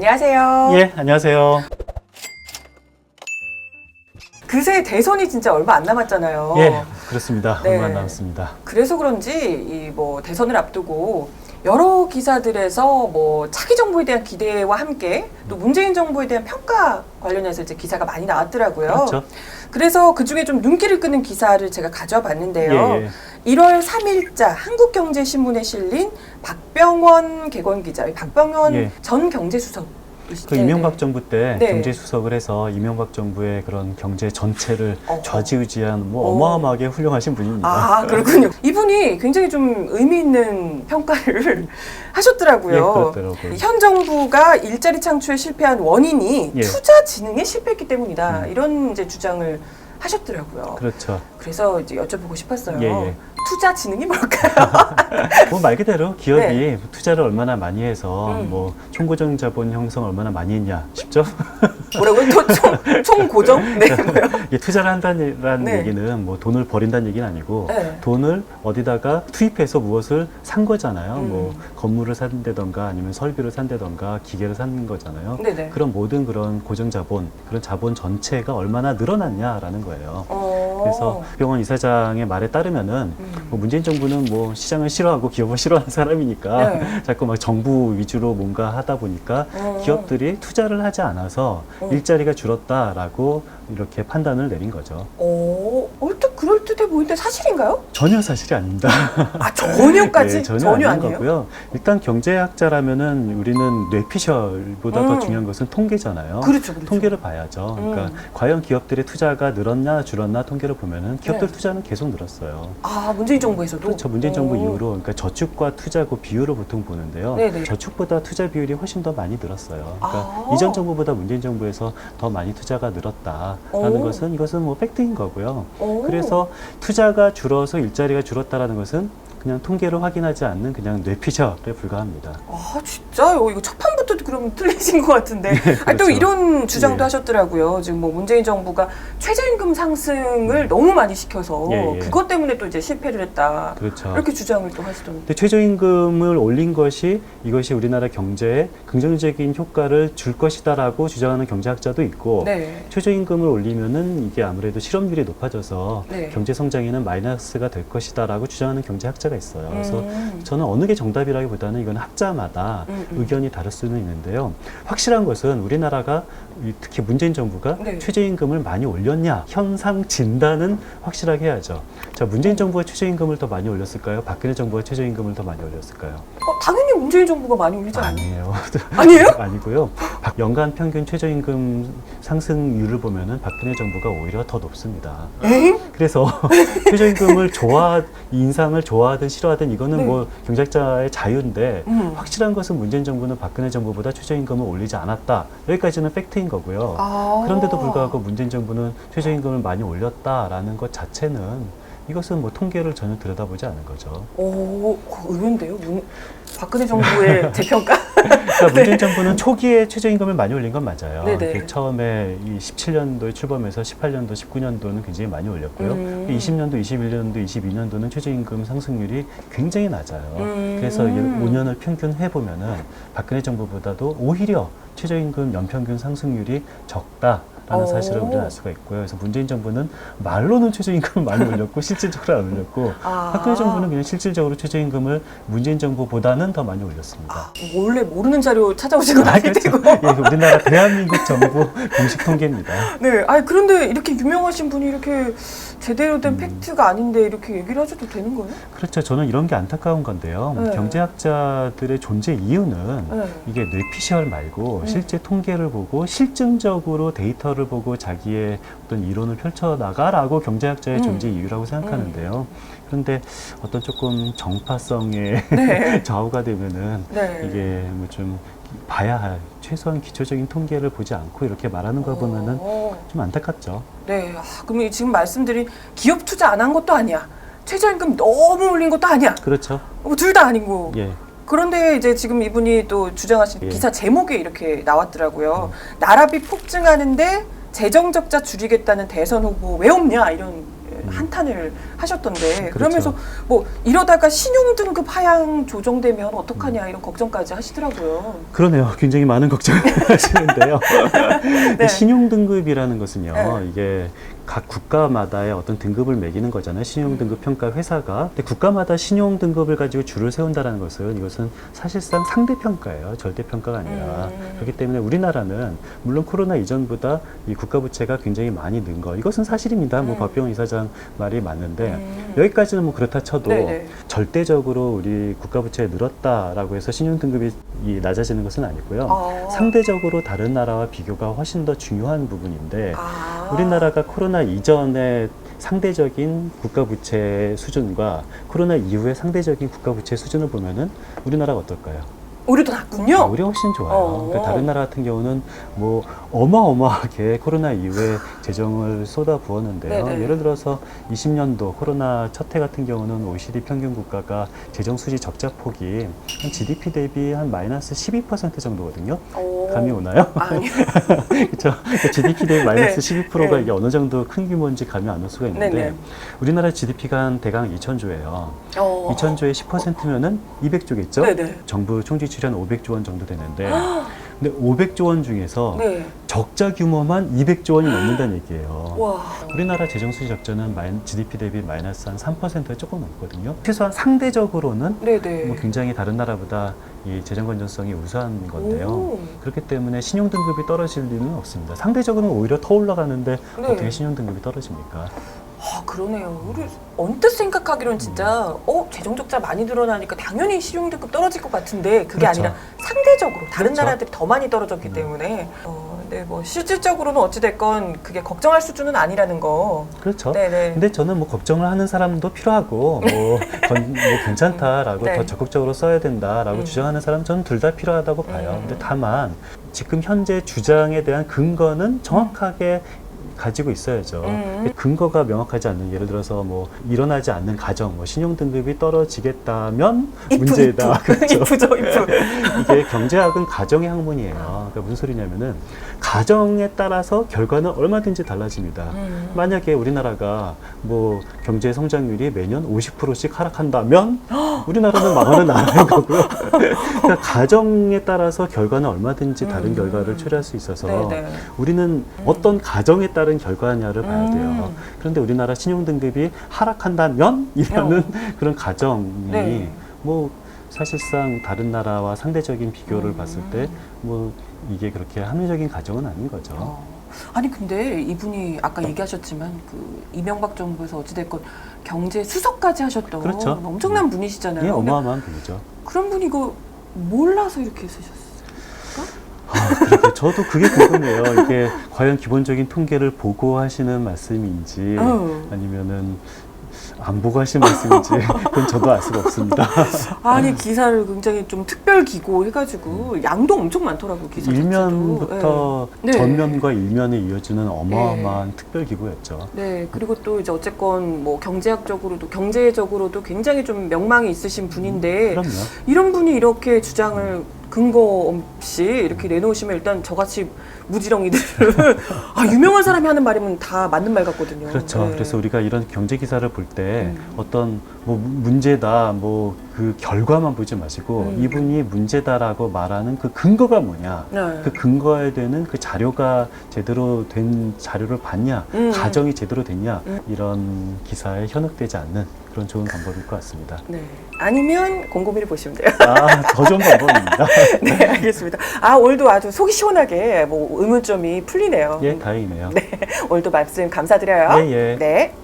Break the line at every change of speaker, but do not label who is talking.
안녕하세요.
예, 안녕하세요.
그새 대선이 진짜 얼마 안 남았잖아요.
예, 그렇습니다.
네.
얼마 안 남았습니다.
그래서 그런지 이 뭐 대선을 앞두고 여러 기사들에서 뭐 차기 정부에 대한 기대와 함께 또 문재인 정부에 대한 평가 관련해서 이제 기사가 많이 나왔더라고요.
그렇죠.
그래서 그 중에 좀 눈길을 끄는 기사를 제가 가져와 봤는데요.
예.
1월 3일자 한국경제신문에 실린 박병원 개건 기자, 박병원
예.
전 경제수석.
그 이명박 정부 때
네.
경제수석을 해서 이명박 정부의 그런 경제 전체를
어허.
좌지우지한 뭐 어마어마하게 훌륭하신 분입니다.
아, 그렇군요. 이분이 굉장히 좀 의미 있는 평가를 하셨더라고요.
예, 그렇더라고요.
현 정부가 일자리 창출에 실패한 원인이
예.
투자 진흥에 실패했기 때문이다. 이런 이제 주장을 하셨더라고요.
그렇죠.
그래서 이제 여쭤보고 싶었어요.
예.
투자 진흥이 뭘까요?
뭐 말 그대로 기업이
네.
투자를 얼마나 많이 해서 뭐 총고정 자본 형성 얼마나 많이 했냐 쉽죠?
뭐라고요? 총고정? 네, 뭐요?
이게 투자를 한다는
네.
얘기는 뭐 돈을 버린다는 얘기는 아니고
네.
돈을 어디다가 투입해서 무엇을 산 거잖아요. 뭐
음.
건물을 산다던가 아니면 설비를 산다던가 기계를 산 거잖아요.
네네.
그런 모든 그런 고정 자본, 그런 자본 전체가 얼마나 늘어났냐라는 거예요. 그래서 병원 이사장의 말에 따르면은 뭐 문재인 정부는 뭐 시장을 싫어하고 기업을 싫어하는 사람이니까
네.
자꾸 막 정부 위주로 뭔가 하다 보니까 기업들이 투자를 하지 않아서 일자리가 줄었다라고 이렇게 판단을 내린 거죠.
얼핏 그럴듯해 보이는데 사실인가요?
전혀 사실이 아닙니다.
아, 전혀까지?
네, 전혀 아닌
아니에요?
거고요. 일단 경제학자라면은 우리는 뇌피셜보다 더 중요한 것은 통계잖아요.
그렇죠, 그렇죠.
통계를 봐야죠. 그러니까 과연 기업들의 투자가 늘었나 줄었나 통계를 보면은 기업들
네.
투자는 계속 늘었어요.
아, 문재인 정부에서도?
그렇죠. 문재인 정부 이후로 그러니까 저축과 투자 그 비율을 보통 보는데요.
네네.
저축보다 투자 비율이 훨씬 더 많이 늘었어요. 그러니까
아.
이전 정부보다 문재인 정부에서 더 많이 투자가 늘었다라는 것은 이것은 뭐 팩트인 거고요. 그래서 투자가 줄어서 일자리가 줄었다라는 것은 그냥 통계를 확인하지 않는 그냥 뇌피셜에 불과합니다.
아, 진짜요? 이거 첫 판부터 그럼 틀리신 것 같은데. 아니, 또
그렇죠.
이런 주장도
예.
하셨더라고요. 지금 뭐 문재인 정부가 최저임금 상승을 너무 많이 시켜서
예.
그것 때문에 또 이제 실패를 했다.
그렇죠.
이렇게 주장을 또 하시던데.
근데 최저임금을 올린 것이 이것이 우리나라 경제에 긍정적인 효과를 줄 것이다라고 주장하는 경제학자도 있고
네.
최저임금을 올리면은 이게 아무래도 실업률이 높아져서
네.
경제 성장에는 마이너스가 될 것이다라고 주장하는 경제학자가 있어요. 그래서 저는 어느 게 정답이라기보다는 이건 학자마다 의견이 다를 수는 있는데요. 확실한 것은 우리나라가 특히 문재인 정부가
네.
최저임금을 많이 올렸냐 현상 진단은 확실하게 해야죠. 자, 문재인 정부가 최저임금을 더 많이 올렸을까요? 박근혜 정부가 최저임금을 더 많이 올렸을까요?
당연히 문재인 정부가 많이 올리지 않아요?
아니에요.
아니에요?
아니고요. 연간 평균 최저임금 상승률을 보면은 박근혜 정부가 오히려 더 높습니다.
에잉?
그래서 최저임금을 인상을 좋아하든 싫어하든 이거는
네.
뭐 경제학자의 자유인데 확실한 것은 문재인 정부는 박근혜 정부보다 최저임금을 올리지 않았다. 여기까지는 팩트인 거고요.
아.
그런데도 불구하고 문재인 정부는 최저임금을 많이 올렸다라는 것 자체는 이것은 뭐 통계를 전혀 들여다보지 않은 거죠.
의외인데요? 박근혜 정부의 재평가?
그러니까 문재인 정부는 초기에 최저임금을 많이 올린 건 맞아요.
네네.
처음에 이 17년도에 출범해서 18년도, 19년도는 굉장히 많이 올렸고요. 20년도, 21년도, 22년도는 최저임금 상승률이 굉장히 낮아요. 그래서 5년을 평균 해보면은 박근혜 정부보다도 오히려 최저임금 연평균 상승률이 적다라는 사실을 우리는 알 수가 있고요. 그래서 문재인 정부는 말로는 최저임금을 많이 올렸고 실질적으로 안 올렸고 박근혜 정부는 그냥 실질적으로 최저임금을 문재인 정부보다는 더 많이 올렸습니다.
원래 모르는 자료 찾아오신 건 아닐 테고.
예, 우리나라 대한민국 정부 공식 통계입니다.
네, 그런데 이렇게 유명하신 분이 이렇게 제대로 된 팩트가 아닌데 이렇게 얘기를 하셔도 되는 거예요?
그렇죠. 저는 이런 게 안타까운 건데요.
네.
경제학자들의 존재 이유는 이게 뇌피셜 말고 실제 통계를 보고 실증적으로 데이터를 보고 자기의 어떤 이론을 펼쳐나가라고 경제학자의 존재 이유라고 생각하는데요. 그런데 어떤 조금 정파성의
네.
좌우가 되면은
네.
이게 뭐 좀 봐야 할 최소한 기초적인 통계를 보지 않고 이렇게 말하는 걸 보면은 좀 안타깝죠.
네, 그럼 지금 말씀드린 기업 투자 안 한 것도 아니야. 최저임금 너무 올린 것도 아니야.
그렇죠.
둘 다 아니고.
예.
그런데 이제 지금 이분이 또 주장하신
예.
기사 제목에 이렇게 나왔더라고요. 나라비 폭증하는데 재정 적자 줄이겠다는 대선 후보 왜 없냐 이런 한탄을 하셨던데
그렇죠.
그러면서 뭐 이러다가 신용등급 하향 조정되면 어떡하냐 이런 걱정까지 하시더라고요.
그러네요. 굉장히 많은 걱정을 하시는데요.
네.
신용등급이라는 것은요,
네.
이게 각 국가마다의 어떤 등급을 매기는 거잖아요. 신용등급 평가 회사가. 근데 국가마다 신용등급을 가지고 줄을 세운다는 것은 이것은 사실상 상대평가예요. 절대평가가 아니라. 그렇기 때문에 우리나라는 물론 코로나 이전보다 이 국가부채가 굉장히 많이 는 거. 이것은 사실입니다. 뭐 박병원 이사장 말이 맞는데 여기까지는 뭐 그렇다 쳐도
네네.
절대적으로 우리 국가부채가 늘었다라고 해서 신용등급이 낮아지는 것은 아니고요.
아.
상대적으로 다른 나라와 비교가 훨씬 더 중요한 부분인데
아.
우리나라가 코로나 이전에 상대적인 국가부채 수준과 코로나 이후의 상대적인 국가부채 수준을 보면은 우리나라가 어떨까요?
우리도 낫군요.
우리 훨씬 좋아요. 그러니까 다른 나라 같은 경우는 뭐 어마어마하게 코로나 이후에 재정을 쏟아 부었는데요.
네네.
예를 들어서 20년도 코로나 첫 해 같은 경우는 OECD 평균 국가가 재정 수지 적자 폭이 한 GDP 대비 한 마이너스 12% 정도거든요.
오.
감이 오나요?
아니.
그렇죠. GDP 대비 마이너스
네.
12%가
네.
이게 어느 정도 큰 규모인지 감이 안 올 수가 있는데
네네.
우리나라 GDP가 한 대강 2,000조예요. 2,000조의 10%면은 200조겠죠?
네네.
정부 총지 출연 500조 원 정도 되는데 근데 500조 원 중에서
네.
적자 규모만 200조 원이 넘는다는 얘기예요.
와.
우리나라 재정수지 적자는 GDP 대비 마이너스 한 3%에 조금 넘거든요. 최소한 상대적으로는
네네.
뭐 굉장히 다른 나라보다 이 재정 건전성이 우수한 건데요.
오.
그렇기 때문에 신용 등급이 떨어질 리는 없습니다. 상대적으로는 오히려 더 올라가는데
네.
어떻게 신용 등급이 떨어집니까?
아, 그러네요. 우리 언뜻 생각하기로는 진짜 재정 적자 많이 늘어나니까 당연히 신용등급 떨어질 것 같은데 그게
그렇죠.
아니라 상대적으로 다른
그렇죠.
나라들이 더 많이 떨어졌기 때문에 근데 뭐 실질적으로는 어찌 됐건 그게 걱정할 수준은 아니라는 거.
그렇죠.
네네.
근데 저는 뭐 걱정을 하는 사람도 필요하고 뭐 괜찮다라고
네.
더 적극적으로 써야 된다라고 주장하는 사람 저는 둘 다 필요하다고 봐요. 근데 다만 지금 현재 주장에 대한 근거는 정확하게 가지고 있어야죠. 근거가 명확하지 않는 예를 들어서 뭐 일어나지 않는 가정, 뭐 신용 등급이 떨어지겠다면 문제다. 그렇죠.
이쁘죠, 이쁘.
이게 경제학은 가정의 학문이에요. 그러니까 무슨 소리냐면은 가정에 따라서 결과는 얼마든지 달라집니다. 만약에 우리나라가 뭐 경제 성장률이 매년 50%씩 하락한다면 우리나라는 망하는 나라인 거고요. 그러니까 가정에 따라서 결과는 얼마든지 다른 결과를 초래할 수 있어서
네네.
우리는 어떤 가정에 따른 결과냐를 봐야 돼요. 그런데 우리나라 신용 등급이 하락한다면 이라는 그런 가정이
네.
뭐 사실상 다른 나라와 상대적인 비교를 봤을 때 뭐 이게 그렇게 합리적인 가정은 아닌 거죠.
아니 근데 이분이 아까 얘기하셨지만 그 이명박 정부에서 어찌됐건 경제 수석까지 하셨던
그렇죠.
엄청난 분이시잖아요.
이게
근데
어마어마한 분이죠.
그런 분이 이거 몰라서 이렇게 쓰셨어요?
그러니까 저도 그게 궁금해요. 이게 과연 기본적인 통계를 보고 하시는 말씀인지 아니면은 안 보고 하시는 말씀인지 그건 저도 알 수가 없습니다.
아니 기사를 굉장히 좀 특별 기고 해가지고 양도 엄청 많더라고요. 기사 자체도.
일면부터
네.
전면과 일면에 이어지는 어마어마한 특별 기구였죠.
네, 그리고 또 이제 어쨌건 뭐 경제학적으로도 경제적으로도 굉장히 좀 명망이 있으신 분인데
그럼요.
이런 분이 이렇게 주장을 근거 없이 이렇게 내놓으시면 일단 저같이 무지렁이들은 유명한 사람이 하는 말이면 다 맞는 말 같거든요.
그렇죠.
네.
그래서 우리가 이런 경제 기사를 볼 때 어떤 뭐 문제다 뭐 그 결과만 보지 마시고 이분이 문제다라고 말하는 그 근거가 뭐냐,
네.
그 근거에 되는 그 자료가 제대로 된 자료를 봤냐, 가정이 제대로 됐냐 이런 기사에 현혹되지 않는 그런 좋은 방법일 것 같습니다.
네. 아니면 곰곰이를 보시면 돼요.
더 좋은 방법입니다.
네, 알겠습니다. 오늘도 아주 속이 시원하게 뭐 의문점이 풀리네요.
예, 다행이네요.
네, 오늘도 말씀 감사드려요.
예, 예.
네.